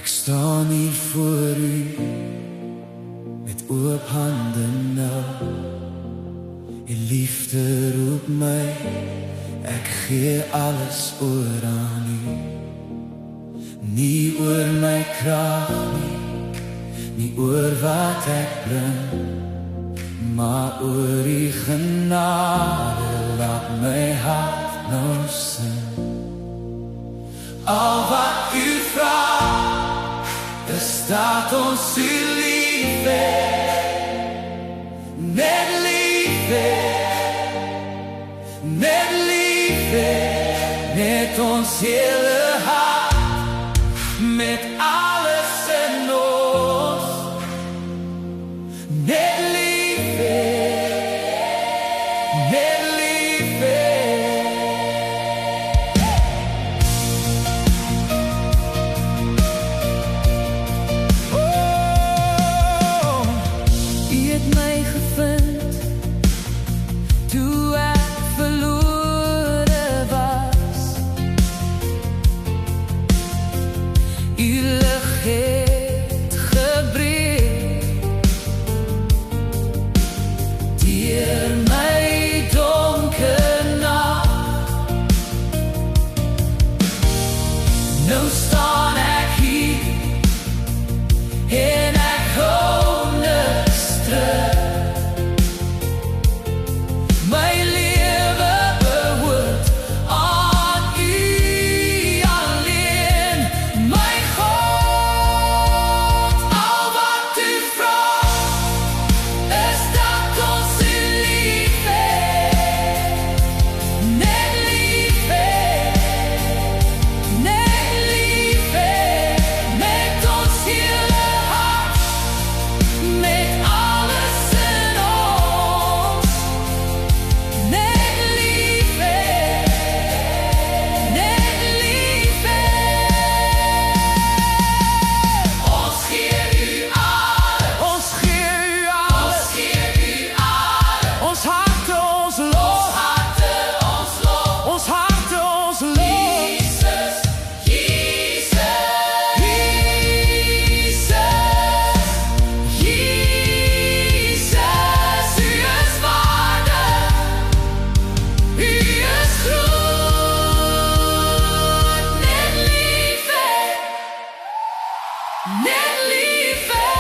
staan hier voor u met oop hande nou. Die liefde roep my, ek gee alles oor aan u. Nie oor my krag nie oor wat ek bring, maar oor die genade, laat my hart nou sing. Al wat u vraag, is dat ons u lief het. Net lief het, net lief het, net ons hele hart, met alles in ons. Net lief het, net lief het. Oh, u het my gevind toe ek verlore was. U lig het gebreek deur my donker nag. Nou staan ek hier en ek hou niks terug. My lewe behoort aan u alleen, my God. Al wat u vraag, is dat ons u lief het. Net lief het, net lief het, met ons hele hart, met alles in ons. Net lief het, net lief het. Ons gee u alles, ons gee u alles, ons gee u alles. Ons harte, ons lof, ons harte, ons lof. Jesus, Jesus, Jesus, Jesus. U is waardig, u is groot. Net lief het, net lief het.